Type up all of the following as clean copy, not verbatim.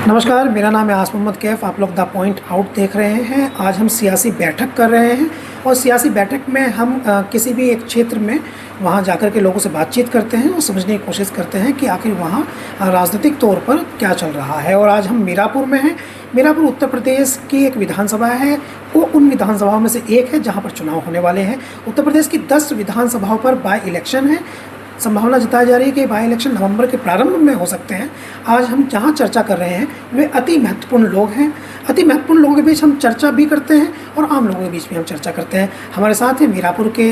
नमस्कार, मेरा नाम है आस मोहम्मद कैफ़। आप लोग द पॉइंट आउट देख रहे हैं। आज हम सियासी बैठक कर रहे हैं और सियासी बैठक में हम किसी भी एक क्षेत्र में वहाँ जाकर के लोगों से बातचीत करते हैं और समझने की कोशिश करते हैं कि आखिर वहाँ राजनीतिक तौर पर क्या चल रहा है। और आज हम मीरापुर में हैं। मीरापुर उत्तर प्रदेश की एक विधानसभा है, वो उन विधानसभाओं में से एक है जहाँ पर चुनाव होने वाले हैं। उत्तर प्रदेश की 10 विधानसभाओं पर बाई इलेक्शन है। संभावना जताई जा रही है कि बाई इलेक्शन नवंबर के प्रारंभ में हो सकते हैं। आज हम जहाँ चर्चा कर रहे हैं वे अति महत्वपूर्ण लोग हैं। अति महत्वपूर्ण लोगों के बीच हम चर्चा भी करते हैं और आम लोगों के बीच भी हम चर्चा करते हैं। हमारे साथ हैं मीरापुर के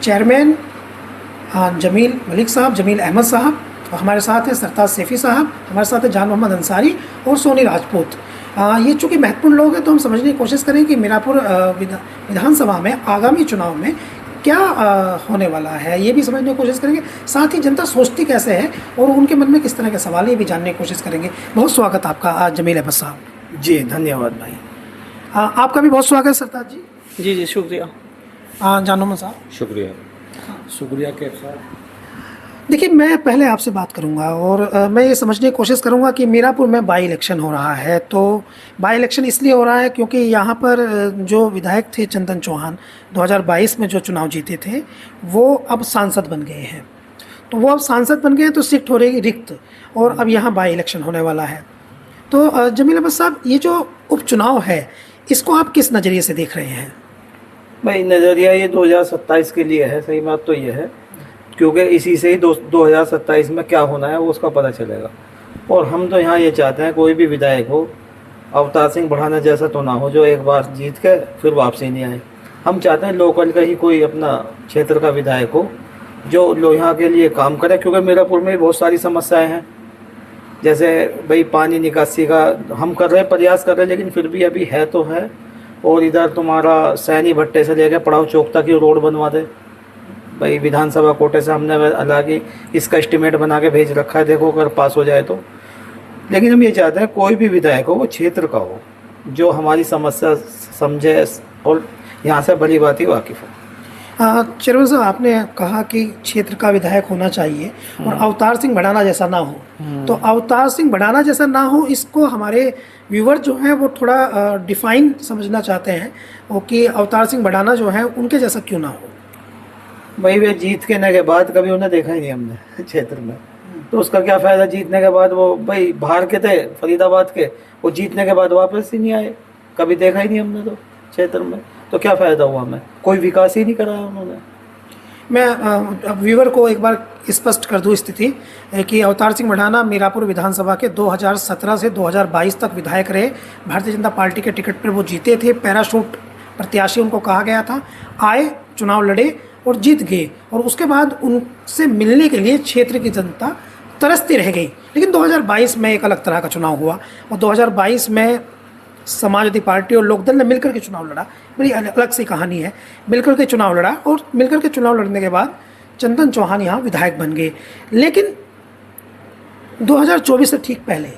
चेयरमैन जमील मलिक साहब, जमील अहमद साहब, और हमारे साथ हैं सरताज सैफी साहब, हमारे साथ हैं जान मोहम्मद अंसारी और सोनी राजपूत। ये चूँकि महत्वपूर्ण लोग हैं तो हम समझने की कोशिश करें कि मीरापुर विधानसभा में आगामी चुनाव में क्या होने वाला है, ये भी समझने की कोशिश करेंगे। साथ ही जनता सोचती कैसे है और उनके मन में किस तरह के सवाल ये भी जानने की कोशिश करेंगे। बहुत स्वागत आपका जमील अहमद साहब। जी धन्यवाद भाई। आपका भी बहुत स्वागत है सरताज जी। जी शुक्रिया। जान मोहम्मद साहब शुक्रिया कैफ साहब। देखिए, मैं पहले आपसे बात करूंगा और मैं ये समझने की कोशिश करूंगा कि मीरापुर में बाई इलेक्शन हो रहा है। तो बाई इलेक्शन इसलिए हो रहा है क्योंकि यहाँ पर जो विधायक थे चंदन चौहान 2022 में जो चुनाव जीते थे वो अब सांसद बन गए हैं। तो वो अब सांसद बन गए हैं तो सीट हो रही रिक्त और अब यहाँ बाई इलेक्शन होने वाला है। तो जमील अहमद साहब, ये जो उपचुनाव है इसको आप किस नज़रिए से देख रहे हैं? भाई नज़रिया ये 2027 के लिए है। सही बात तो ये है क्योंकि इसी से ही 2027 में क्या होना है वो उसका पता चलेगा। और हम तो यहाँ ये चाहते हैं कोई भी विधायक हो अवतार सिंह बढ़ाना जैसा तो ना हो जो एक बार जीत के फिर वापसी नहीं आए। हम चाहते हैं लोकल का ही कोई अपना क्षेत्र का विधायक हो जो यहाँ के लिए काम करे, क्योंकि मीरापुर में बहुत सारी समस्याएं हैं। जैसे भाई पानी निकासी का हम कर रहे हैं, प्रयास कर रहे हैं, लेकिन फिर भी अभी है तो है। और इधर तुम्हारा सैनी भट्टे से लेकर पड़ाव चौक तक की रोड बनवा दे। भाई विधानसभा कोटे से हमने हालांकि इसका एस्टीमेट बना के भेज रखा है, देखो अगर पास हो जाए तो। लेकिन हम ये चाहते हैं कोई भी विधायक हो वो क्षेत्र का हो जो हमारी समस्या समझे और यहाँ से भली बात ही वाकिफ़ हो। चेयरमैन साहब, आपने कहा कि क्षेत्र का विधायक होना चाहिए और अवतार सिंह बढ़ाना जैसा ना हो। तो अवतार सिंह बढ़ाना जैसा ना हो, इसको हमारे व्यूवर जो हैं वो थोड़ा डिफाइन समझना चाहते हैं और कि अवतार सिंह बढ़ाना जो है उनके जैसा क्यों ना हो। भाई वे जीत के ने के बाद कभी उन्हें देखा ही नहीं हमने क्षेत्र में, तो उसका क्या फ़ायदा। जीतने के बाद वो भाई बाहर के थे फरीदाबाद के, वो जीतने के बाद वापस ही नहीं आए, कभी देखा ही नहीं हमने तो क्षेत्र में। तो क्या फ़ायदा हुआ हमें, कोई विकास ही नहीं कराया उन्होंने। मैं व्यूवर को एक बार स्पष्ट कर दूं स्थिति कि अवतार सिंह बढ़ाना मीरापुर विधानसभा के 2017 से 2022 तक विधायक रहे। भारतीय जनता पार्टी के टिकट पर वो जीते थे, पैराशूट प्रत्याशी उनको कहा गया था। आए, चुनाव लड़े और जीत गए और उसके बाद उनसे मिलने के लिए क्षेत्र की जनता तरसती रह गई। लेकिन 2022 में एक अलग तरह का चुनाव हुआ और 2022 में समाजवादी पार्टी और लोकदल ने मिलकर के चुनाव लड़ा। बड़ी अलग सी कहानी है। मिलकर के चुनाव लड़ा और मिलकर के चुनाव लड़ने के बाद चंदन चौहान यहाँ विधायक बन गए। लेकिन 2024 से ठीक पहले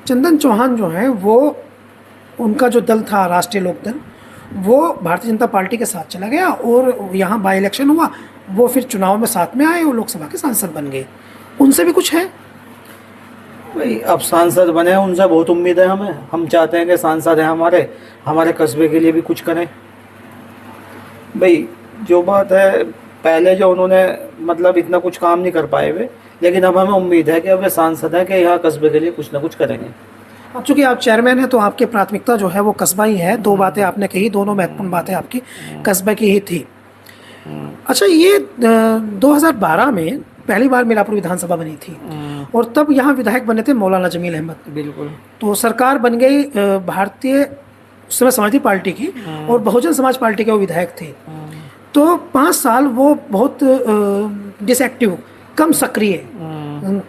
चंदन चौहान जो हैं वो, उनका जो दल था राष्ट्रीय लोकदल, वो भारतीय जनता पार्टी के साथ चला गया और यहाँ बाई इलेक्शन हुआ। वो फिर चुनाव में साथ में आए और लोकसभा के सांसद बन गए। उनसे भी कुछ है भाई, अब सांसद बने उनसे बहुत उम्मीद है हमें। हम चाहते हैं कि सांसद हैं हमारे कस्बे के लिए भी कुछ करें। भाई जो बात है, पहले जो उन्होंने मतलब इतना कुछ काम नहीं कर पाए वे, लेकिन अब हमें उम्मीद है कि अब वे सांसद हैं कि यहाँ कस्बे के लिए कुछ ना कुछ करेंगे। अब चूँकि आप चेयरमैन हैं तो आपकी प्राथमिकता जो है वो कस्बा ही है। दो बातें आपने कही, दोनों महत्वपूर्ण बातें आपकी कस्बे की ही थी। अच्छा, ये 2012 में पहली बार मीरापुर विधानसभा बनी थी और तब यहाँ विधायक बने थे मौलाना जमील अहमद। बिल्कुल। तो सरकार बन गई भारतीय उस समय समाजवादी पार्टी की और बहुजन समाज पार्टी के वो विधायक थे। तो 5 साल वो बहुत डिसएक्टिव, कम सक्रिय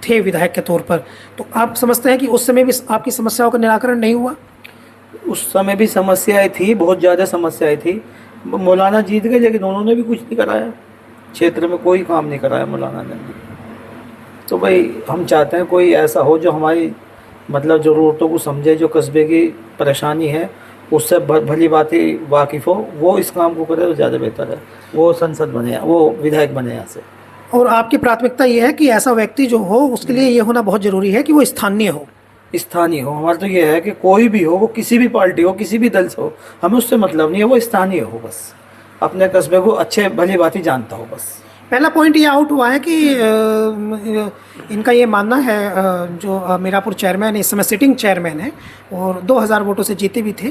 थे विधायक के तौर पर। तो आप समझते हैं कि उस समय भी आपकी समस्याओं का निराकरण नहीं हुआ? उस समय भी समस्याएं थी, बहुत ज़्यादा समस्याएं थी। मौलाना जीत गए लेकिन उन्होंने भी कुछ नहीं कराया, क्षेत्र में कोई काम नहीं कराया मौलाना ने। तो भाई हम चाहते हैं कोई ऐसा हो जो हमारी मतलब ज़रूरतों को समझे, जो कस्बे की परेशानी है उससे भली बातें वाकिफ़ हो, वो इस काम को करे तो ज़्यादा बेहतर है। वो संसद बने, वो विधायक बने यहाँ से। और आपकी प्राथमिकता ये है कि ऐसा व्यक्ति जो हो उसके लिए ये होना बहुत ज़रूरी है कि वो स्थानीय हो, स्थानीय हो। हमारा तो ये है कि कोई भी हो, वो किसी भी पार्टी हो, किसी भी दल से हो, हमें उससे मतलब नहीं है, वो स्थानीय हो, बस अपने कस्बे को अच्छे भली भांति जानता हो बस। पहला पॉइंट ये आउट हुआ है कि इनका ये मानना है, जो मीरापुर चेयरमैन इस समय सिटिंग चेयरमैन है और 2000 वोटों से जीते भी थे,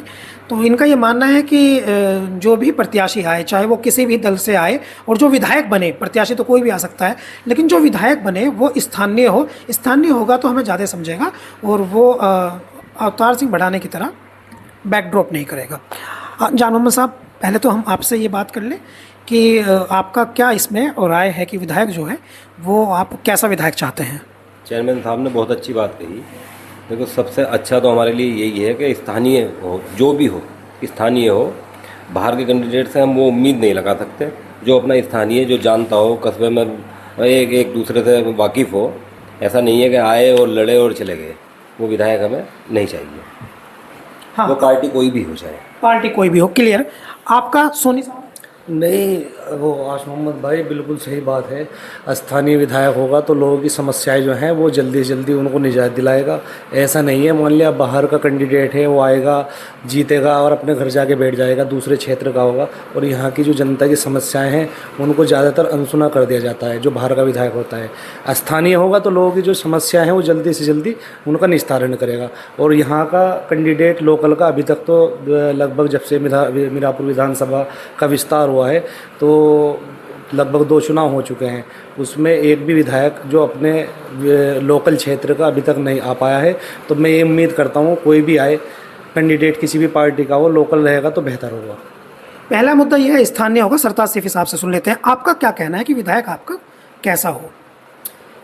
तो इनका ये मानना है कि जो भी प्रत्याशी आए, चाहे वो किसी भी दल से आए, और जो विधायक बने, प्रत्याशी तो कोई भी आ सकता है, लेकिन जो विधायक बने वो स्थानीय हो। स्थानीय होगा तो हमें ज़्यादा समझेगा और वो अवतार सिंह बढ़ाने की तरह बैकड्रॉप नहीं करेगा। जान मोहम्मद साहब, पहले तो हम आपसे ये बात कर लें कि आपका क्या इसमें और राय है कि विधायक जो है वो आप कैसा विधायक चाहते हैं? चेयरमैन साहब ने बहुत अच्छी बात कही। देखो, सबसे अच्छा तो हमारे लिए यही है कि स्थानीय हो, जो भी हो स्थानीय हो। बाहर के कैंडिडेट से हम वो उम्मीद नहीं लगा सकते। जो अपना स्थानीय, जो जानता हो, कस्बे में एक दूसरे से वाकिफ़ हो। ऐसा नहीं है कि आए और लड़े और चले गए। वो विधायक हमें नहीं चाहिए। हाँ, वो पार्टी कोई भी हो जाए, पार्टी कोई भी हो। क्लियर। आपका सोनी साहब? नहीं, वो आश मोहम्मद भाई बिल्कुल सही बात है। स्थानीय विधायक होगा तो लोगों की समस्याएं जो हैं वो जल्दी से जल्दी उनको निजात दिलाएगा। ऐसा नहीं है मान लिया बाहर का कैंडिडेट है, वो आएगा, जीतेगा और अपने घर जाके बैठ जाएगा, दूसरे क्षेत्र का होगा, और यहाँ की जो जनता की समस्याएं हैं उनको ज़्यादातर अनसुना कर दिया जाता है जो बाहर का विधायक होता है। स्थानीय होगा तो लोगों की जो समस्याएँ हैं वो जल्दी से जल्दी उनका निस्तारण करेगा। और यहाँ का कैंडिडेट लोकल का अभी तक तो लगभग जब से मीरापुर विधानसभा का विस्तार हुआ है तो लगभग 2 चुनाव हो चुके हैं, उसमें एक भी विधायक जो अपने लोकल क्षेत्र का अभी तक नहीं आ पाया है। तो मैं ये उम्मीद करता हूँ कोई भी आए कैंडिडेट किसी भी पार्टी का, वो लोकल रहेगा तो बेहतर होगा। पहला मुद्दा यह है स्थानीय होगा। सरताज सैफी साहब से सुन लेते हैं, आपका क्या कहना है कि विधायक आपका कैसा हो?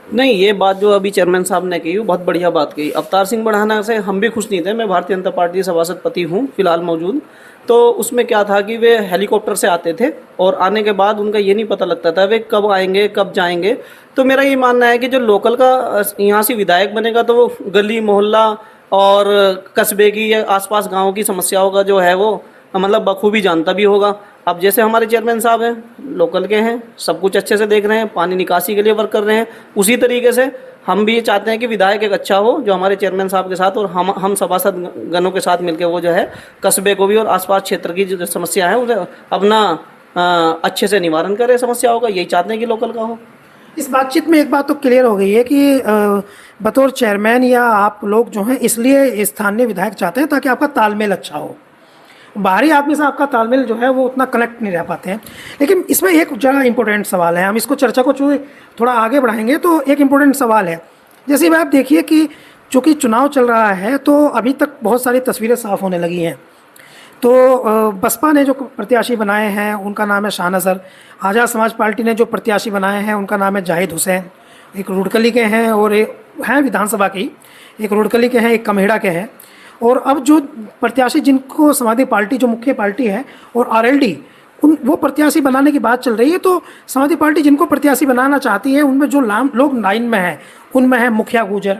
नहीं, ये बात जो अभी चेयरमैन साहब ने कही वो बहुत बढ़िया बात कही। अवतार सिंह बढ़ाना से हम भी खुश नहीं थे। मैं भारतीय जनता पार्टी सभासदपति हूँ फिलहाल मौजूद। तो उसमें क्या था कि वे हेलीकॉप्टर से आते थे और आने के बाद उनका ये नहीं पता लगता था वे कब आएंगे कब जाएंगे। तो मेरा ये मानना है कि जो लोकल का यहाँ से विधायक बनेगा तो वो गली मोहल्ला और कस्बे की या आसपास गाँव की समस्याओं का जो है वो मतलब बखूबी जानता भी होगा। अब जैसे हमारे चेयरमैन साहब हैं, लोकल के हैं, सब कुछ अच्छे से देख रहे हैं, पानी निकासी के लिए वर्क कर रहे हैं, उसी तरीके से हम भी ये चाहते हैं कि विधायक एक अच्छा हो जो हमारे चेयरमैन साहब के साथ और हम सभासद गणों के साथ मिलकर वो जो है कस्बे को भी और आसपास क्षेत्र की जो समस्या है उसे अपना अच्छे से निवारण करे समस्याओं का। यही चाहते हैं कि लोकल का हो। इस बातचीत में एक बात तो क्लियर हो गई है कि बतौर चेयरमैन या आप लोग जो हैं इसलिए स्थानीय विधायक चाहते हैं ताकि आपका तालमेल अच्छा हो। बाहरी आदमी से आपका तालमेल जो है वो उतना कनेक्ट नहीं रह पाते हैं। लेकिन इसमें एक जरा इंपॉर्टेंट सवाल है, हम इसको चर्चा को थोड़ा आगे बढ़ाएंगे तो एक इम्पोर्टेंट सवाल है। जैसे आप देखिए कि चूँकि चुनाव चल रहा है तो अभी तक बहुत सारी तस्वीरें साफ़ होने लगी हैं। तो बसपा ने जो प्रत्याशी बनाए हैं उनका नाम है शाह नज़र। आज़ाद समाज पार्टी ने जो प्रत्याशी बनाए हैं उनका नाम है जाहिद हुसैन। एक रुड़कली के हैं और एक हैं विधानसभा की, एक रुड़कली के हैं, एक कमेड़ा के हैं। और अब जो प्रत्याशी जिनको समाजवादी पार्टी जो मुख्य पार्टी है और आरएलडी वो प्रत्याशी बनाने की बात चल रही है, तो समाजवादी पार्टी जिनको प्रत्याशी बनाना चाहती है उनमें जो लोग लाइन में हैं उनमें है मुखिया गुजर,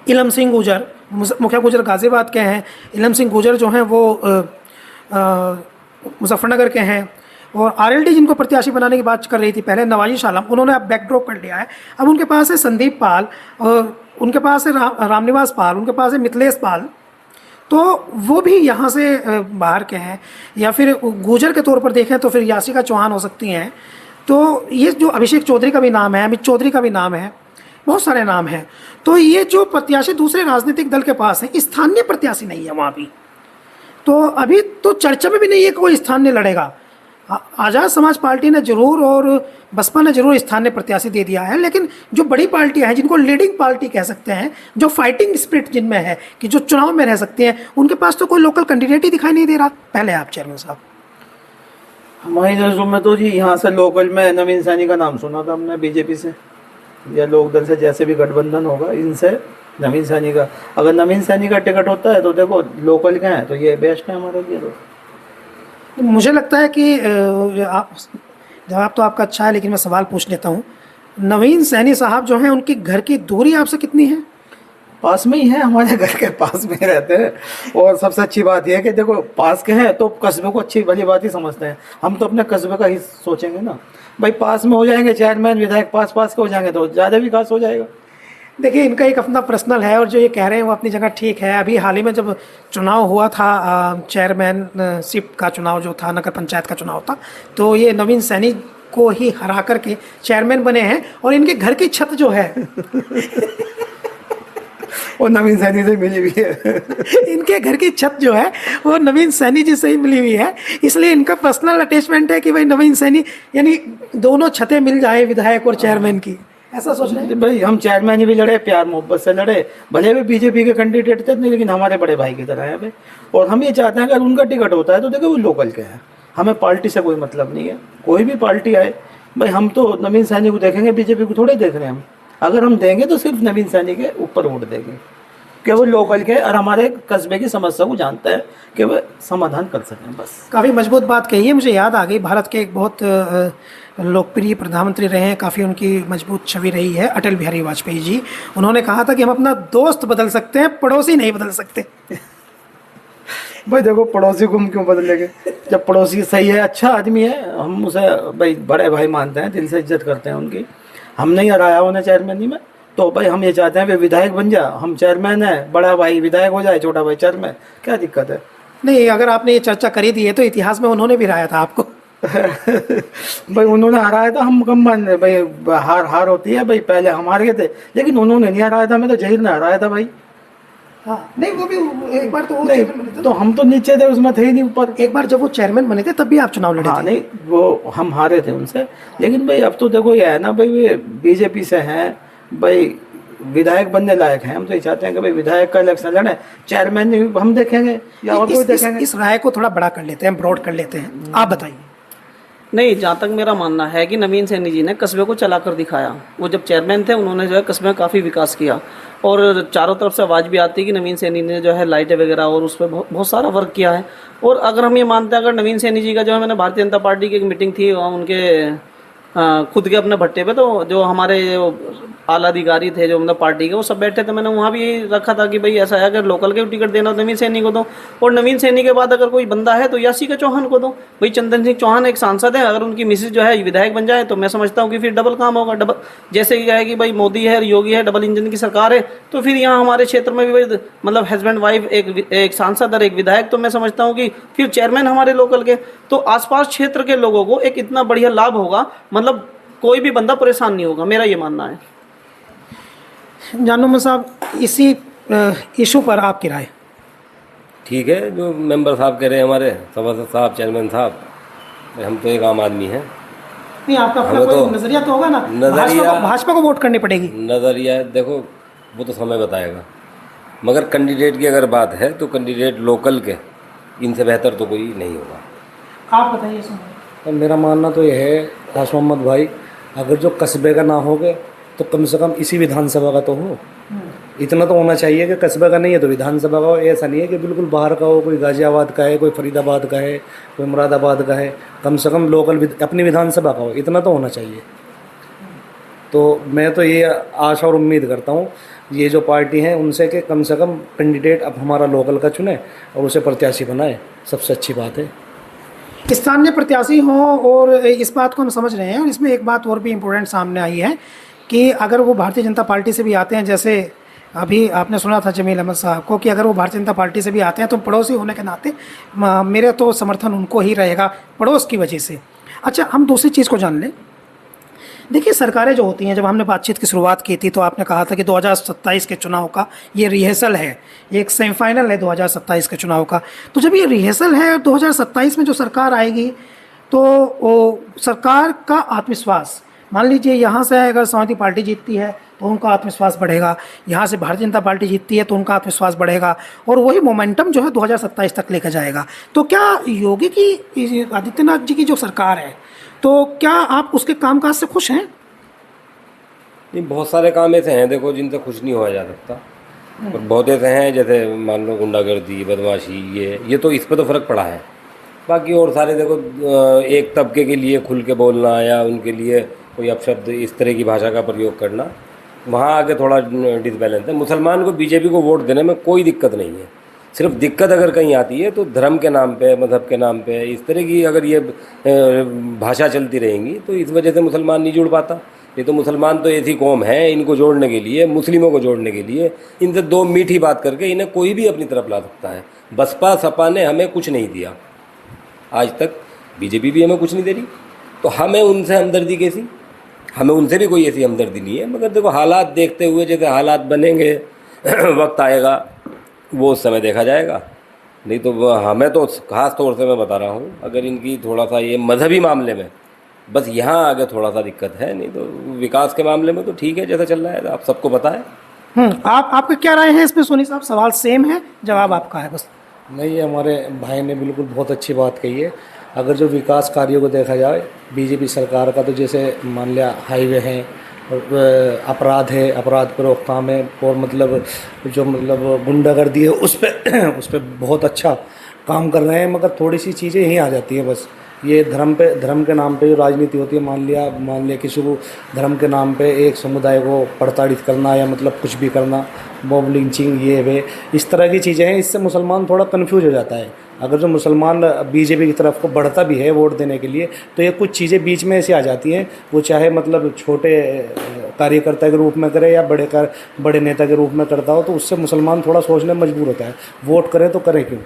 इलम सिंह गुजर। मुखिया गुजर गाज़ियाबाद के हैं, इलम सिंह गुजर जो हैं वो मुजफ्फरनगर के हैं। और आरएलडी जिनको प्रत्याशी बनाने की बात कर रही थी पहले नवाजिश आलम, उन्होंने अब बैकड्रॉप कर लिया है। अब उनके पास है संदीप पाल, और उनके पास है रामनिवास पाल, उनके पास है मिथिलेश पाल। तो वो भी यहाँ से बाहर के हैं। या फिर गुजर के तौर पर देखें तो फिर यासिका चौहान हो सकती हैं। तो ये जो अभिषेक चौधरी का भी नाम है, अमित चौधरी का भी नाम है, बहुत सारे नाम हैं। तो ये जो प्रत्याशी दूसरे राजनीतिक दल के पास हैं, स्थानीय प्रत्याशी नहीं है वहाँ भी। तो अभी तो चर्चा में भी नहीं है कोई स्थानीय लड़ेगा। आज़ाद समाज पार्टी ने जरूर और बसपा ने जरूर स्थानीय प्रत्याशी दे दिया है, लेकिन जो बड़ी पार्टियां हैं जिनको लीडिंग पार्टी कह सकते हैं, जो फाइटिंग स्पिरिट जिनमें है कि जो चुनाव में रह सकते हैं, उनके पास तो कोई लोकल कैंडिडेट ही दिखाई नहीं दे रहा। पहले आप चेयरमैन साहब। हमारी नजरों में तो जी यहाँ से लोकल में नवीन सैनी का नाम सुना था हमने, बीजेपी से या लोकदल से, जैसे भी गठबंधन होगा इनसे नवीन सैनी का, अगर नवीन सैनी का टिकट होता है तो देखो लोकल के हैं तो ये बेस्ट है हमारे लिए। तो मुझे लगता है कि जवाब तो आपका अच्छा है, लेकिन मैं सवाल पूछ लेता हूँ। नवीन सैनी साहब जो हैं उनकी घर की दूरी आपसे कितनी है? पास में ही है, हमारे घर के पास में रहते हैं। और सबसे अच्छी बात यह है कि देखो पास के हैं तो कस्बे को अच्छी भली बात ही समझते हैं। हम तो अपने कस्बे का ही सोचेंगे ना भाई, पास में हो जाएंगे चेयरमैन विधायक पास के हो जाएंगे तो ज़्यादा विकास हो जाएगा। देखिए, इनका एक अपना पर्सनल है और जो ये कह रहे हैं वो अपनी जगह ठीक है। अभी हाल ही में जब चुनाव हुआ था, चेयरमैनशिप का चुनाव जो था, नगर पंचायत का चुनाव था, तो ये नवीन सैनी को ही हरा करके चेयरमैन बने हैं। और इनके घर की छत जो है वो नवीन सैनी से मिली हुई है। इनके घर की छत जो है वो नवीन सैनी जी से ही मिली हुई है, इसलिए इनका पर्सनल अटैचमेंट है कि भाई नवीन सैनी, यानी दोनों छतें मिल जाए विधायक और चेयरमैन की, ऐसा सोच रहे हैं। भाई हम चेयरमैन भी लड़े, प्यार मोहब्बत से लड़े, भले भी बीजेपी के कैंडिडेट थे नहीं, लेकिन हमारे बड़े भाई की तरह है भाई। और हम ये चाहते हैं अगर उनका टिकट होता है तो देखो वो लोकल के हैं, हमें पार्टी से कोई मतलब नहीं है, कोई भी पार्टी आए भाई, हम तो नवीन सैनी को देखेंगे, बीजेपी को थोड़े देख रहे हैं हम। अगर हम देंगे तो सिर्फ नवीन सैनी के ऊपर वोट देंगे कि वो लोकल के और हमारे कस्बे की समस्या को जानते हैं कि वह समाधान कर सकें बस। काफ़ी मजबूत बात कही है, मुझे याद आ गई, भारत के एक बहुत लोकप्रिय प्रधानमंत्री रहे हैं, काफ़ी उनकी मजबूत छवि रही है, अटल बिहारी वाजपेयी जी। उन्होंने कहा था कि हम अपना दोस्त बदल सकते हैं, पड़ोसी नहीं बदल सकते। भाई देखो, पड़ोसी को हम क्यों बदलेंगे? जब पड़ोसी सही है, अच्छा आदमी है, हम उसे भाई बड़े भाई मानते हैं, दिल से इज्जत करते हैं उनकी। हमने ही हराया उन्हें चेयरमैनी में, तो भाई हम ये चाहते हैं वे विधायक बन जा, हम चेयरमैन है, बड़ा भाई विधायक हो जाए, छोटा भाई चेयरमैन, क्या दिक्कत है? नहीं, अगर आपने ये चर्चा करी दी है तो इतिहास में उन्होंने भी हराया था आपको। भाई उन्होंने हराया था, हम कम मान रहे भाई, हार होती है भाई, पहले हम हार गए थे, लेकिन उन्होंने नहीं हराया था, मैं तो जहीर ने हराया था भाई। हाँ, नहीं वो भी एक बार तो वो नहीं, चेयरमैन बने थे। तो हम तो नीचे थे, उसमें थे ही नहीं ऊपर। एक बार जब वो चेयरमैन बने थे तब भी आप चुनाव लड़े हाँ थे। नहीं, वो हम हारे थे उनसे, लेकिन भाई अब तो देखो ये है ना भाई, वे बीजेपी से हैं भाई, विधायक बनने लायक हैं, हम तो ये चाहते हैं कि भाई विधायक का इलेक्शन लड़े, चेयरमैन हम देखेंगे या और कोई देखेंगे। इस राय को थोड़ा बड़ा कर लेते हैं, ब्रॉड कर लेते हैं, आप बताइए। नहीं, जहाँ तक मेरा मानना है कि नवीन सैनी जी ने कस्बे को चला कर दिखाया। वो जब चेयरमैन थे उन्होंने जो है कस्बे में काफ़ी विकास किया, और चारों तरफ से आवाज़ भी आती है कि नवीन सैनी ने जो है लाइटें वगैरह और उस पर बहुत सारा वर्क किया है। और अगर हम ये मानते हैं, अगर नवीन सैनी जी का जो है, मैंने भारतीय जनता पार्टी की एक मीटिंग थी उनके खुद के अपने भट्टे पे, तो जो हमारे आला अधिकारी थे जो मतलब पार्टी के, वो सब बैठे थे, मैंने वहाँ भी रखा था कि भाई ऐसा है, अगर लोकल के टिकट देना तो नवीन सैनी को दो, और नवीन सैनी के बाद अगर कोई बंदा है तो यासिका चौहान को दो। भाई चंदन सिंह चौहान एक सांसद है, अगर उनकी मिसेज जो है विधायक बन जाए तो मैं समझता हूँ कि फिर डबल काम होगा। डबल जैसे कि है कि भाई मोदी है, योगी है, डबल इंजन की सरकार है, तो फिर यहाँ हमारे क्षेत्र में भी भाई मतलब हस्बैंड वाइफ, एक सांसद और एक विधायक, तो मैं समझता हूँ कि फिर चेयरमैन हमारे लोकल के, तो आसपास क्षेत्र के लोगों को एक इतना बढ़िया लाभ होगा, मतलब कोई भी बंदा परेशान नहीं होगा, मेरा ये मानना है। जानू साहब, इसी इशू पर आपकी राय? ठीक है, जो मेंबर साहब कह रहे हैं, हमारे सभासद साहब, चेयरमैन साहब, हम तो एक आम आदमी हैं। नहीं, आपका अपना हमें कोई तो नजरिया तो होगा ना, नजरिया, भाजपा को वोट करनी पड़ेगी। नज़रिया देखो वो तो समय बताएगा, मगर कैंडिडेट की अगर बात है तो कैंडिडेट लोकल के इनसे बेहतर तो कोई नहीं होगा। आप बताइए। तो मेरा मानना तो यह है आश मोहम्मद भाई, अगर जो कस्बे का ना होगे तो कम से कम इसी विधानसभा का तो हो, इतना तो होना चाहिए कि कस्बे का नहीं है तो विधानसभा का हो। ऐसा नहीं है कि बिल्कुल बाहर का हो, कोई गाजियाबाद का है, कोई फरीदाबाद का है, कोई मुरादाबाद का है, कम से कम लोकल अपनी विधानसभा का हो, इतना तो होना चाहिए। तो मैं तो ये आशा और उम्मीद करता हूँ ये जो पार्टी है उनसे कि कम से कम कैंडिडेट अब हमारा लोकल का चुने और उसे प्रत्याशी बनाए, सबसे अच्छी बात है। स्थानीय प्रत्याशी हों, और इस बात को हम समझ रहे हैं, और इसमें एक बात और भी इम्पोर्टेंट सामने आई है कि अगर वो भारतीय जनता पार्टी से भी आते हैं, जैसे अभी आपने सुना था जमील अहमद साहब को, कि अगर वो भारतीय जनता पार्टी से भी आते हैं तो पड़ोसी होने के नाते मेरा तो समर्थन उनको ही रहेगा, पड़ोस की वजह से। अच्छा, हम दूसरी चीज़ को जान लें। देखिए, सरकारें जो होती हैं, जब हमने बातचीत की शुरुआत की थी तो आपने कहा था कि 2027 के चुनाव का ये रिहर्सल है, ये एक सेमीफाइनल है 2027 के चुनाव का। तो जब ये रिहर्सल है 2027 में जो सरकार आएगी, तो सरकार का आत्मविश्वास, मान लीजिए यहाँ से अगर समाजवादी पार्टी जीतती है तो उनका आत्मविश्वास बढ़ेगा, यहाँ से भारतीय जनता पार्टी जीतती है तो उनका आत्मविश्वास बढ़ेगा, और वही मोमेंटम जो है 2027 तक लेकर जाएगा। तो क्या योगी की, आदित्यनाथ जी की जो सरकार है, तो क्या आप उसके कामकाज से खुश हैं? नहीं, बहुत सारे काम ऐसे हैं देखो जिनसे खुश नहीं हुआ जा सकता, और बहुत ऐसे हैं जैसे मान लो गुंडागर्दी, बदमाशी, ये तो इस पर तो फ़र्क पड़ा है। बाकी और सारे देखो, एक तबके के लिए खुल के बोलना या उनके लिए कोई अपशब्द इस तरह की भाषा का प्रयोग करना, वहाँ आके थोड़ा डिसबैलेंस है। मुसलमान को बीजेपी को वोट देने में कोई दिक्कत नहीं है, सिर्फ दिक्कत अगर कहीं आती है तो धर्म के नाम पे, मज़हब के नाम पे, इस तरह की अगर ये भाषा चलती रहेंगी तो इस वजह से मुसलमान नहीं जुड़ पाता। ये तो मुसलमान तो ऐसी कौम है, इनको जोड़ने के लिए, मुस्लिमों को जोड़ने के लिए इनसे दो मीठी बात करके इन्हें कोई भी अपनी तरफ ला सकता है। बसपा सपा ने हमें कुछ नहीं दिया आज तक, बीजेपी भी हमें कुछ नहीं दे रही, तो हमें उनसे हमदर्दी कैसी? हमें उनसे भी कोई ऐसी हमदर्दी नहीं है। मगर देखो हालात देखते हुए, जैसे हालात बनेंगे वक्त आएगा वो उस समय देखा जाएगा। नहीं तो हमें तो ख़ास तौर से मैं बता रहा हूँ, अगर इनकी थोड़ा सा ये मजहबी मामले में बस यहाँ आगे थोड़ा सा दिक्कत है, नहीं तो विकास के मामले में तो ठीक है जैसा चल रहा है, आप सबको पता है। आपका क्या राय है इसमें सोनी साहब? सवाल सेम है, जवाब आपका है बस। नहीं, हमारे भाई ने बिल्कुल बहुत अच्छी बात कही है। अगर जो विकास कार्यों को देखा जाए बीजेपी सरकार का, तो जैसे मान लिया हाईवे हैं, अपराध है, अपराध पर रोकथाम है, और मतलब जो मतलब गुंडागर्दी है उस पर बहुत अच्छा काम कर रहे हैं। मगर थोड़ी सी चीज़ें यहीं आ जाती हैं बस, ये धर्म के नाम पे जो राजनीति होती है, मान लिया किसी को धर्म के नाम पे एक समुदाय को प्रताड़ित करना या मतलब कुछ भी करना, मॉब लिंचिंग, ये वे इस तरह की चीज़ें हैं। इससे मुसलमान थोड़ा कन्फ्यूज हो जाता है। अगर जो मुसलमान बीजेपी की तरफ को बढ़ता भी है वोट देने के लिए, तो ये कुछ चीज़ें बीच में ऐसी आ जाती हैं, वो चाहे मतलब छोटे कार्यकर्ता के रूप में करे या बड़े नेता के रूप में करता हो, तो उससे मुसलमान थोड़ा सोचने में मजबूर होता है, वोट करें तो करें क्यों,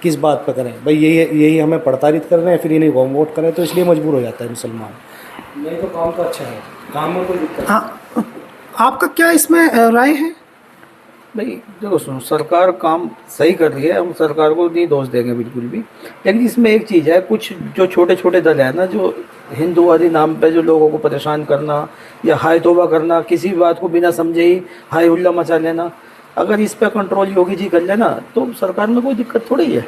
किस बात पर करें भाई, यही हमें प्रताड़ित कर रहे हैं, फिर इन्हीं को हम वोट करें, तो इसलिए मजबूर हो जाता है मुसलमान। नहीं तो काम तो अच्छा है, काम में कोई दिक्कत। हाँ, आपका क्या इसमें राय है? भाई देखो सुनो, सरकार काम सही कर रही है, हम सरकार को नहीं दोष देंगे बिल्कुल भी। लेकिन इसमें एक चीज़ है, कुछ जो छोटे छोटे दल है ना, जो हिंदुवादी नाम पे जो लोगों को परेशान करना या हाय तौबा करना, किसी भी बात को बिना समझे ही हाय हुल्ला मचा लेना, अगर इस पर कंट्रोल योगी जी कर लेना तो सरकार में कोई दिक्कत थोड़ी है।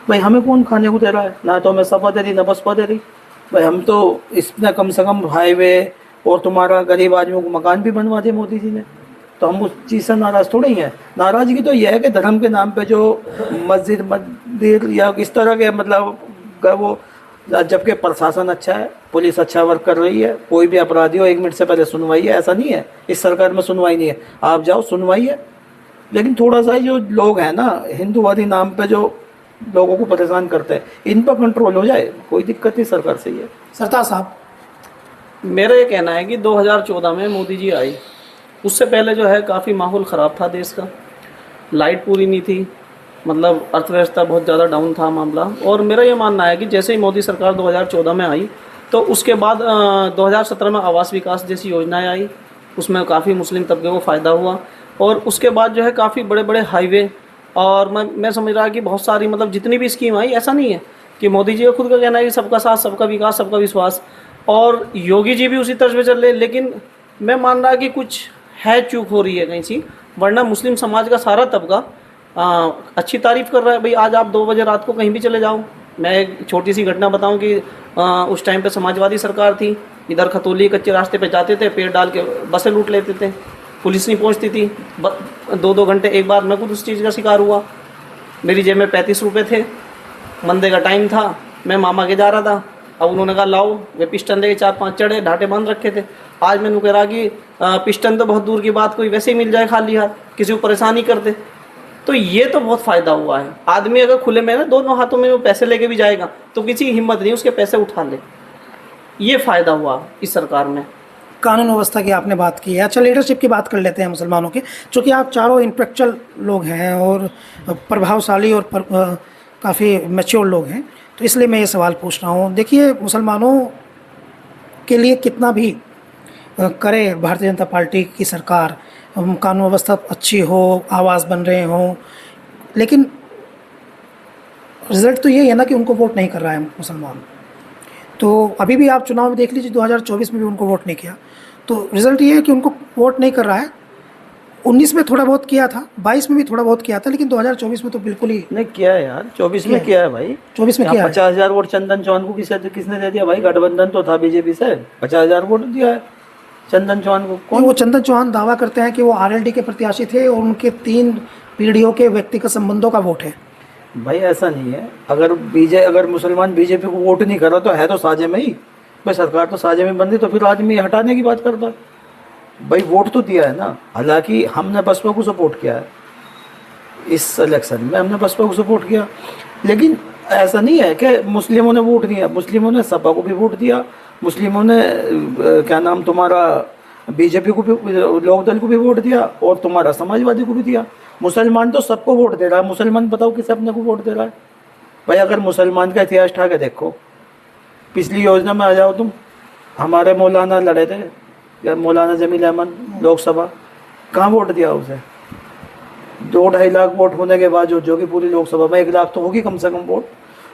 भाई हमें कौन खाने को दे रहा है? ना तो हमें सपा दे रही ना बसपा दे रही। भाई हम तो इसमें कम से कम हाईवे और तुम्हारा गरीब आदमियों को मकान भी बनवा दे मोदी जी ने, तो हम उस चीज़ से नाराज़ थोड़ी ही हैं। नाराज़गी तो यह है कि धर्म के नाम पे जो मस्जिद मंदिर या इस तरह के मतलब वो, जबकि प्रशासन अच्छा है, पुलिस अच्छा वर्क कर रही है, कोई भी अपराधी हो 1 मिनट से पहले सुनवाई है, ऐसा नहीं है इस सरकार में सुनवाई नहीं है, आप जाओ सुनवाई है। लेकिन थोड़ा सा जो लोग हैं ना हिंदुवादी नाम पे जो लोगों को परेशान करते हैं, इन पर कंट्रोल हो जाए, कोई दिक्कत नहीं सरकार से ही है। सरताज साहब, मेरा ये कहना है कि 2014 में मोदी जी आई, उससे पहले जो है काफ़ी माहौल ख़राब था देश का, लाइट पूरी नहीं थी, मतलब अर्थव्यवस्था बहुत ज़्यादा डाउन था मामला। और मेरा ये मानना है कि जैसे ही मोदी सरकार 2014 में आई, तो उसके बाद 2017 में आवास विकास जैसी योजनाएं आई, उसमें काफ़ी मुस्लिम तबके को फ़ायदा हुआ। और उसके बाद जो है काफ़ी बड़े बड़े हाईवे, और मैं समझ रहा कि बहुत सारी मतलब जितनी भी स्कीम आई, ऐसा नहीं है कि मोदी जी का खुद का कहना है कि सबका साथ सबका विकास सबका विश्वास, और योगी जी भी उसी तर्ज पे चल रहे। लेकिन मैं मान रहा कि कुछ है, चूक हो रही है कहीं सी, वरना मुस्लिम समाज का सारा तबका अच्छी तारीफ़ कर रहा है। भाई आज आप 2 बजे रात को कहीं भी चले जाओ, मैं एक छोटी सी घटना बताऊं कि उस टाइम पे समाजवादी सरकार थी, इधर खतौली कच्चे रास्ते पे जाते थे, पेड़ डाल के बसें लूट लेते थे, पुलिस नहीं पहुंचती थी 2-2 घंटे। एक बार मैं खुद उस चीज़ का शिकार हुआ, मेरी जेब में 35 रुपये थे, मंदे का टाइम था, मैं मामा के जा रहा था, अब उन्होंने कहा लाओ, वे पिस्टन लेके 4-5 चढ़े, ढाटे बांध रखे थे। आज मैंने कह रहा कि पिस्टन तो बहुत दूर की बात, कोई वैसे ही मिल जाए खाली हाथ, किसी को परेशान ही कर दे। तो ये तो बहुत फ़ायदा हुआ है। आदमी अगर खुले में ना दोनों हाथों में वो पैसे लेके भी जाएगा तो किसी की हिम्मत नहीं उसके पैसे उठा ले, ये फ़ायदा हुआ इस सरकार में। कानून व्यवस्था की आपने बात की है, अच्छा लीडरशिप की बात कर लेते हैं मुसलमानों के। चूँकि आप चारों इंटेलेक्चुअल लोग हैं और प्रभावशाली और काफ़ी मैच्योर लोग हैं, तो इसलिए मैं ये सवाल पूछ रहा हूँ। देखिए, मुसलमानों के लिए कितना भी करे भारतीय जनता पार्टी की सरकार, कानून व्यवस्था अच्छी हो, आवाज़ बन रहे हों, लेकिन रिज़ल्ट तो ये है ना कि उनको वोट नहीं कर रहा है मुसलमान। तो अभी भी आप चुनाव में देख लीजिए, 2024 में भी उनको वोट नहीं किया, तो रिज़ल्ट ये है कि उनको वोट नहीं कर रहा है। 19 में थोड़ा बहुत किया था, 22 में भी थोड़ा बहुत किया था, लेकिन 2024 में तो बिल्कुल ही नहीं किया है यार। 24 में किया है भाई, 24 में किया है। 50,000 वोट चंदन चौहान को किसने दे दिया भाई? गठबंधन तो था बीजेपी से, 50,000 वोट दिया है चंदन चौहान को। कौन? वो चंदन चौहान दावा करते हैं कि वो आरएलडी के प्रत्याशी थे और उनके 3 पीढ़ियों के व्यक्तिगत संबंधों का वोट है। भाई ऐसा नहीं है, अगर मुसलमान बीजेपी को वोट नहीं कर रहा तो है तो साझे में ही। भाई सरकार तो साझे में बन रही, तो फिर आदमी हटाने की बात करता है। भाई वोट तो दिया है ना, हालांकि हमने बसपा को सपोर्ट किया है इस इलेक्शन में, हमने बसपा को सपोर्ट किया, लेकिन ऐसा नहीं है कि मुस्लिमों ने वोट दिया। मुस्लिमों ने सपा को भी वोट दिया, मुस्लिमों ने क्या नाम तुम्हारा बीजेपी को भी, लोकदल को भी वोट दिया और तुम्हारा समाजवादी को भी दिया। मुसलमान तो सबको वोट दे रहा है। मुसलमान बताओ किस अपने को वोट दे रहा है भाई? अगर मुसलमान का इतिहास उठा के देखो, पिछली योजना में आ जाओ तुम, हमारे मौलाना लड़े थे या मौलाना जमील अहमद लोकसभा, कहाँ वोट दिया उसे? 2-2.5 लाख वोट होने के बाद जो कि पूरी लोकसभा में 1 लाख तो होगी कम से कम वोट,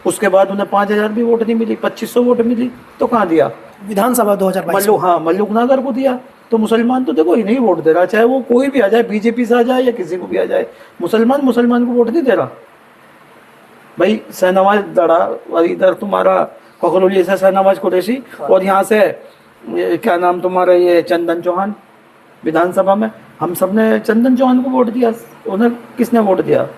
उसके बाद उन्हें 5,000 भी वोट नहीं मिली, 2500 वोट मिली, तो कहाँ दिया? विधानसभा 2022 मल्लुक नागर को दिया। तो मुसलमान तो देखो ही नहीं वोट दे रहा, चाहे वो कोई भी आ जाए, बीजेपी से आ जाए या किसी को भी आ जाए, मुसलमान को वोट नहीं दे रहा भाई। शहनवाज लड़ा और इधर तुम्हारा ककरौली से शहनवाज कुरैशी और यहाँ से क्या नाम तुम्हारा ये चंदन चौहान विधानसभा में, हम सब ने चंदन चौहान को वोट दिया। उन्हें किसने वोट दिया?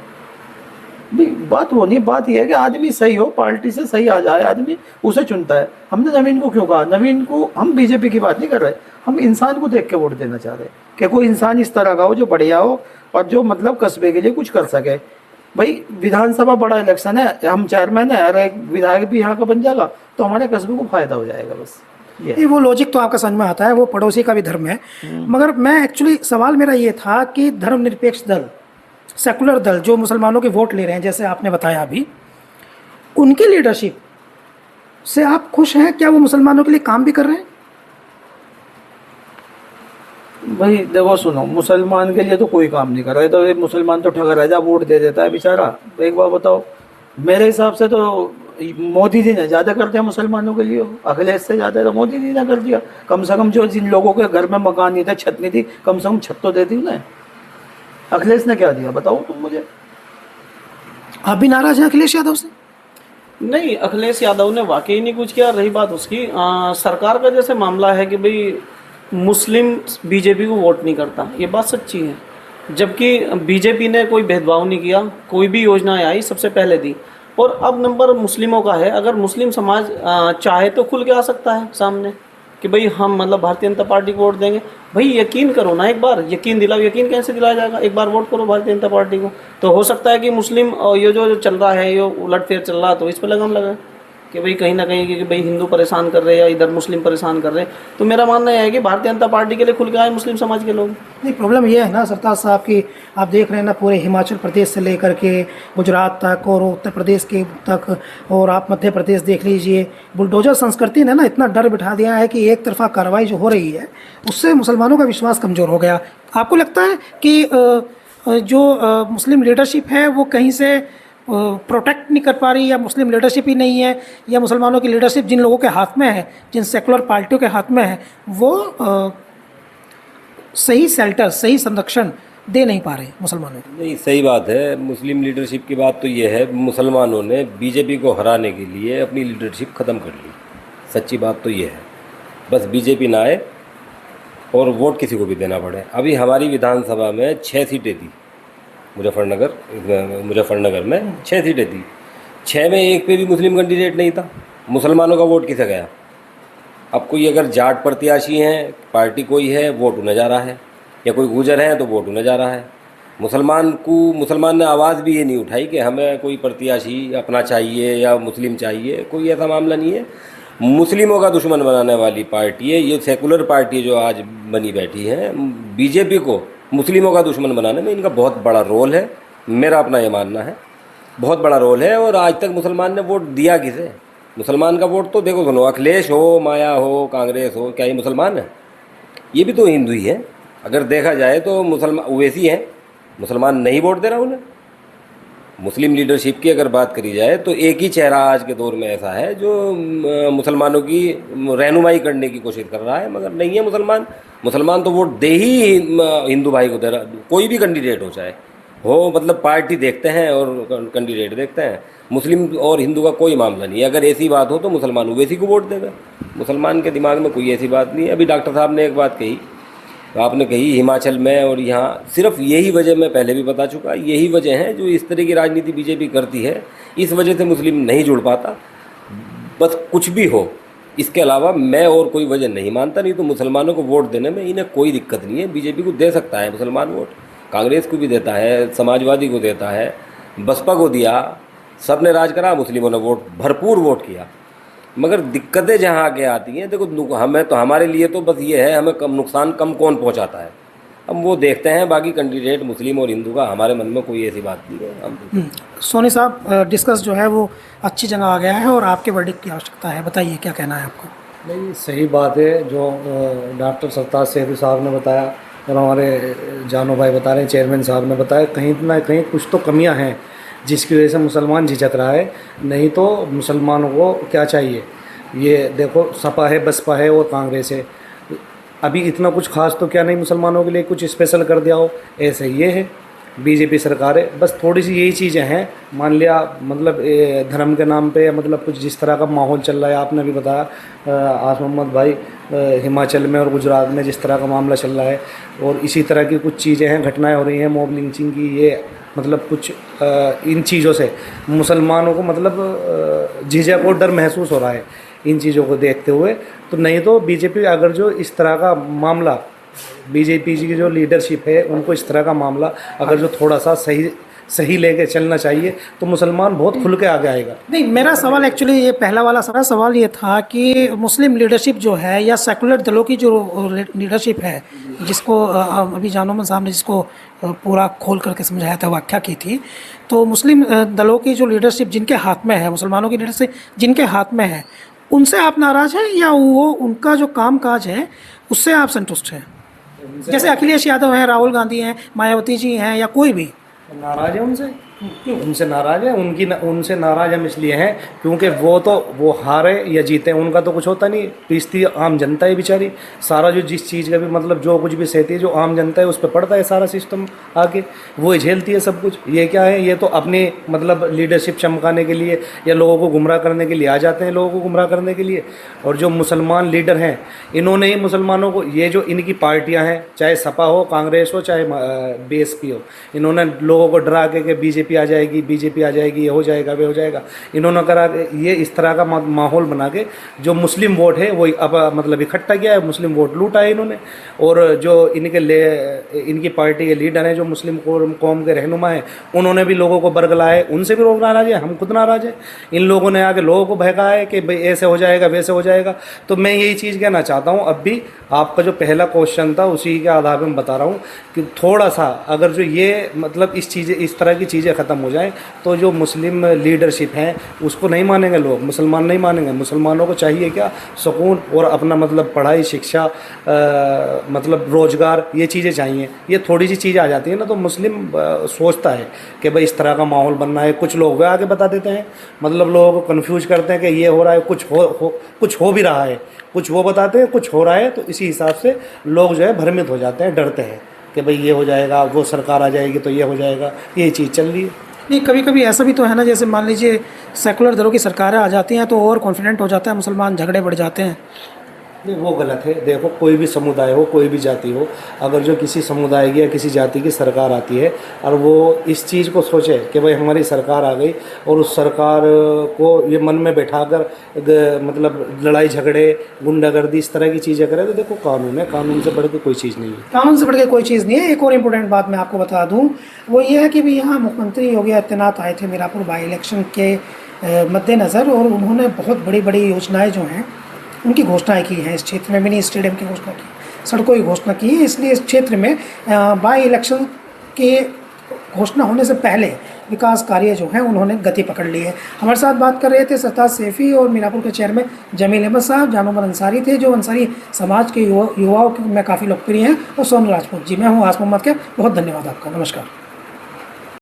बात वो नहीं, बात यह है कि आदमी सही हो, पार्टी से सही आ जाए आदमी, उसे चुनता है। हमने नवीन को क्यों कहा? नवीन को हम बीजेपी की बात नहीं कर रहे, हम इंसान को देख के वोट देना चाह रहे कि कोई इंसान इस तरह का हो जो बढ़िया हो और जो मतलब कस्बे के लिए कुछ कर सके। भाई विधानसभा बड़ा इलेक्शन है, हम चेयरमैन है और एक विधायक भी यहाँ का बन जाएगा तो हमारे कस्बे को फायदा हो जाएगा। बस ये वो लॉजिक तो आपका समझ में आता है, वो पड़ोसी का भी धर्म है। मगर मैं एक्चुअली सवाल मेरा ये था कि धर्मनिरपेक्ष दल, सेकुलर दल जो मुसलमानों के वोट ले रहे हैं, जैसे आपने बताया अभी, उनकी लीडरशिप से आप खुश हैं? क्या वो मुसलमानों के लिए काम भी कर रहे हैं? भाई देखो सुनो, मुसलमान के लिए तो कोई काम नहीं कर रहा है। तो ये मुसलमान तो ठगा राजा वोट दे देता है बेचारा। एक बार बताओ, मेरे हिसाब से तो मोदी जी ने ज़्यादा कर दिया मुसलमानों के लिए, अखिलेश से ज़्यादा तो मोदी जी ने कर दिया। कम से कम जो जिन लोगों के घर में मकान नहीं था, छत नहीं थी, कम से कम छत तो देती उन्हें। अखिलेश ने क्या दिया बताओ तुम मुझे? आप भी नाराज हैं अखिलेश यादव से? नहीं, अखिलेश यादव ने वाकई नहीं कुछ किया। रही बात उसकी सरकार का जैसे मामला है कि भाई मुस्लिम बीजेपी को वोट नहीं करता, ये बात सच्ची है। जबकि बीजेपी ने कोई भेदभाव नहीं किया, कोई भी योजना आई सबसे पहले दी। और अब नंबर मुस्लिमों का है। अगर मुस्लिम समाज चाहे तो खुल के आ सकता है सामने कि भाई हम मतलब भारतीय जनता पार्टी को वोट देंगे। भाई यकीन करो ना, एक बार यकीन दिलाओ। यकीन कैसे दिलाया जाएगा? एक बार वोट करो भारतीय जनता पार्टी को, तो हो सकता है कि मुस्लिम ये जो चल रहा है, ये उलटफेर चल रहा है, तो इस पर लगाम लगाए कि भाई कहीं ना कहीं कि भाई हिंदू परेशान कर रहे हैं या इधर मुस्लिम परेशान कर रहे हैं। तो मेरा मानना यह है कि भारतीय जनता पार्टी के लिए खुल के आए मुस्लिम समाज के लोग। नहीं, प्रॉब्लम ये है ना सरताज साहब की, आप देख रहे हैं ना, पूरे हिमाचल प्रदेश से लेकर के गुजरात तक और उत्तर प्रदेश के तक, और आप मध्य प्रदेश देख लीजिए, बुलडोजर संस्कृति ने ना इतना डर बिठा दिया है कि एक तरफा कार्रवाई जो हो रही है उससे मुसलमानों का विश्वास कमज़ोर हो गया। आपको लगता है कि जो मुस्लिम लीडरशिप है वो कहीं से प्रोटेक्ट नहीं कर पा रही, या मुस्लिम लीडरशिप ही नहीं है, या मुसलमानों की लीडरशिप जिन लोगों के हाथ में है, जिन सेकुलर पार्टियों के हाथ में है, वो सही शेल्टर, सही संरक्षण दे नहीं पा रहे मुसलमानों को? नहीं, सही बात है। मुस्लिम लीडरशिप की बात तो ये है, मुसलमानों ने बीजेपी को हराने के लिए अपनी लीडरशिप ख़त्म कर ली। सच्ची बात तो ये है, बस बीजेपी ना आए और वोट किसी को भी देना पड़े। अभी हमारी विधानसभा में 6 सीटें थी, मुजफ्फरनगर में 6 सीटें थी। 6 में एक पे भी मुस्लिम कैंडिडेट नहीं था। मुसलमानों का वोट किसे गया? अब कोई अगर जाट प्रत्याशी हैं, पार्टी कोई है, वोट उन्हें जा रहा है, या कोई गुजर है तो वोट उन्हें जा रहा है। मुसलमान ने आवाज़ भी ये नहीं उठाई कि हमें कोई प्रत्याशी अपना चाहिए या मुस्लिम चाहिए, कोई ऐसा मामला नहीं है। मुस्लिमों का दुश्मन बनाने वाली पार्टी है ये सेकुलर पार्टी जो आज बनी बैठी है। बीजेपी को मुस्लिमों का दुश्मन बनाने में इनका बहुत बड़ा रोल है, मेरा अपना ये मानना है, बहुत बड़ा रोल है। और आज तक मुसलमान ने वोट दिया किसे? मुसलमान का वोट तो देखो सुनो, अखिलेश हो, माया हो, कांग्रेस हो, क्या ये मुसलमान है? ये भी तो हिंदू ही है। अगर देखा जाए तो मुसलमान ओवैसी हैं, मुसलमान नहीं वोट दे रहा उन्हें। मुस्लिम लीडरशिप की अगर बात करी जाए तो एक ही चेहरा आज के दौर में ऐसा है जो मुसलमानों की रहनुमाई करने की कोशिश कर रहा है, मगर नहीं है मुसलमान तो वोट दे ही हिंदू भाई को दे रहा, कोई भी कैंडिडेट हो चाहे हो, मतलब पार्टी देखते हैं और कैंडिडेट देखते हैं। मुस्लिम और हिंदू का कोई मामला नहीं है। अगर ऐसी बात हो तो मुसलमान ओवैसी को वोट देगा। मुसलमान के दिमाग में कोई ऐसी बात नहीं है। अभी डॉक्टर साहब ने एक बात कही, आपने कही हिमाचल में और यहाँ, सिर्फ यही वजह मैं पहले भी बता चुका, यही वजह है जो इस तरह की राजनीति बीजेपी करती है, इस वजह से मुस्लिम नहीं जुड़ पाता। बस कुछ भी हो, इसके अलावा मैं और कोई वजह नहीं मानता। नहीं तो मुसलमानों को वोट देने में इन्हें कोई दिक्कत नहीं है। बीजेपी को दे सकता है मुसलमान वोट, कांग्रेस को भी देता है, समाजवादी को देता है, बसपा को दिया, सब ने राज करा, मुस्लिमों ने वोट भरपूर वोट किया। मगर दिक्कतें जहाँ आगे आती हैं, देखो हमें तो, हमारे लिए तो बस ये है, हमें कम नुकसान कम कौन पहुँचाता है, हम वो देखते हैं। बाकी कैंडिडेट मुस्लिम और हिंदू का हमारे मन में कोई ऐसी बात नहीं है। हम सोनी साहब, डिस्कस जो है वो अच्छी जगह आ गया है और आपके वर्डिक्ट की आवश्यकता है, बताइए क्या कहना है आपको। नहीं, सही बात है जो डॉक्टर सरताज सेठी साहब ने बताया और हमारे जानू भाई बता रहे हैं, चेयरमैन साहब ने बताया, कहीं ना कहीं कुछ तो कमियां हैं जिसकी वजह से मुसलमान झिझक रहा है। नहीं तो मुसलमानों को क्या चाहिए, ये देखो सपा है, बसपा है और कांग्रेस है, अभी इतना कुछ खास तो क्या नहीं मुसलमानों के लिए कुछ स्पेशल कर दिया हो, ऐसे ये है। बीजेपी सरकार है, बस थोड़ी सी यही चीज़ें हैं, मान लिया मतलब धर्म के नाम पे मतलब कुछ जिस तरह का माहौल चल रहा है, आपने भी बताया आस मोहम्मद भाई, हिमाचल में और गुजरात में जिस तरह का मामला चल रहा है, और इसी तरह की कुछ चीज़ें हैं, घटनाएं हो रही हैं मॉब लिंचिंग की, ये मतलब कुछ इन चीज़ों से मुसलमानों को मतलब झिझक और डर महसूस हो रहा है इन चीज़ों को देखते हुए। तो नहीं तो बीजेपी अगर जो इस तरह का मामला, बीजेपी की जो लीडरशिप है उनको इस तरह का मामला अगर जो थोड़ा सा सही लेके चलना चाहिए तो मुसलमान बहुत खुल के आगे आएगा। नहीं, मेरा सवाल एक्चुअली ये पहला वाला सवाल ये था कि मुस्लिम लीडरशिप जो है या सेकुलर दलों की जो लीडरशिप है, जिसको अभी जानोमन साहब ने जिसको पूरा खोल करके समझाया था, व्याख्या की थी, तो मुस्लिम दलों की जो लीडरशिप जिनके हाथ में है, मुसलमानों की लीडरशिप जिनके हाथ में है, उनसे आप नाराज़ हैं या वो उनका जो काम काज है उससे आप संतुष्ट हैं? जैसे अखिलेश यादव हैं, राहुल गांधी हैं, मायावती जी हैं, या कोई भी नाराज है उनसे? क्यों उनसे नाराज है? उनसे नाराज हम इसलिए हैं क्योंकि वो हारे या जीते उनका तो कुछ होता नहीं, पीसती आम जनता है बेचारी। सारा जो जिस चीज़ का भी मतलब जो कुछ भी सहती है, जो आम जनता है उस पर पड़ता है सारा सिस्टम आके, वो झेलती है सब कुछ। ये क्या है, ये तो अपनी मतलब लीडरशिप चमकाने के लिए या लोगों को गुमराह करने के लिए आ जाते हैं, लोगों को गुमराह करने के लिए। और जो मुसलमान लीडर हैं, इन्होंने ही मुसलमानों को, ये जो इनकी पार्टियाँ हैं, चाहे सपा हो, कांग्रेस हो, चाहे बीएसपी हो, इन्होंने लोगों को डरा के बीजेपी आ जाएगी, बीजेपी आ जाएगी, ये हो जाएगा, वे हो जाएगा, इन्होंने करा ये इस तरह का माहौल बना के जो मुस्लिम वोट है वो अब मतलब इकट्ठा किया है, मुस्लिम वोट लूटा है इन्होंने। और जो इनकी पार्टी के लीडर हैं, जो मुस्लिम कौम के रहनुमा हैं, उन्होंने भी लोगों को बरगलाया है, उनसे भी लोग नाराज हैं, हम खुद नाराज हैं। इन लोगों ने आके लोगों को बहकाया है कि भाई ऐसे हो जाएगा, वैसे हो जाएगा। तो मैं यही चीज़ कहना चाहता हूँ, अब भी आपका जो पहला क्वेश्चन था उसी के आधार पर मैं बता रहा हूँ कि थोड़ा सा अगर जो ये मतलब इस तरह की चीज़ें ख़त्म हो जाए तो जो मुस्लिम लीडरशिप है उसको नहीं मानेंगे लोग, मुसलमान नहीं मानेंगे। मुसलमानों को चाहिए क्या, सुकून और अपना मतलब पढ़ाई, शिक्षा, मतलब रोज़गार, ये चीज़ें चाहिए। ये थोड़ी सी चीज़ आ जाती है ना तो मुस्लिम सोचता है कि भाई इस तरह का माहौल बनना है। कुछ लोग वे आगे बता देते हैं, मतलब लोगों को कन्फ्यूज करते हैं कि ये हो रहा है, कुछ हो भी रहा है, कुछ वो बताते हैं कुछ हो रहा है। तो इसी हिसाब से लोग जो है भ्रमित हो जाते हैं, डरते हैं कि भाई ये हो जाएगा, वो सरकार आ जाएगी तो ये हो जाएगा, ये चीज़ चल रही है। नहीं, कभी कभी ऐसा भी तो है ना, जैसे मान लीजिए सेकुलर दलों की सरकारें आ जाती हैं तो ओवर कॉन्फिडेंट हो जाता है मुसलमान, झगड़े बढ़ जाते हैं। नहीं, वो गलत है। देखो, कोई भी समुदाय हो, कोई भी जाति हो, अगर जो किसी समुदाय की या किसी जाति की सरकार आती है और वो इस चीज़ को सोचे कि भाई हमारी सरकार आ गई और उस सरकार को ये मन में बैठाकर मतलब लड़ाई झगड़े, गुंडागर्दी, इस तरह की चीज़ें करे, तो देखो कानून है, कानून से बढ़ के कोई चीज़ नहीं है। कानून से बढ़ के कोई चीज़ नहीं है। एक और इम्पोर्टेंट बात मैं आपको बता दूं, वो ये है कि भी यहाँ मुख्यमंत्री योगी आदित्यनाथ आए थे मीरापुर बाई इलेक्शन के मद्देनज़र, और उन्होंने बहुत बड़ी बड़ी योजनाएँ जो हैं उनकी घोषणाएं की हैं। इस क्षेत्र में मिनी स्टेडियम की घोषणा की, सड़कों की घोषणा की है। इसलिए इस क्षेत्र में बाई इलेक्शन के घोषणा होने से पहले विकास कार्य जो हैं उन्होंने गति पकड़ ली है। हमारे साथ बात कर रहे थे सरताज सेठी और मीरापुर के चेयरमैन जमील अहमद साहब, जानोमन अंसारी थे जो अंसारी समाज के युवाओं में काफ़ी लोकप्रिय हैं, और सोनू राजपूत जी। मैं हूँ आस मोहम्मद के, बहुत धन्यवाद आपका, नमस्कार।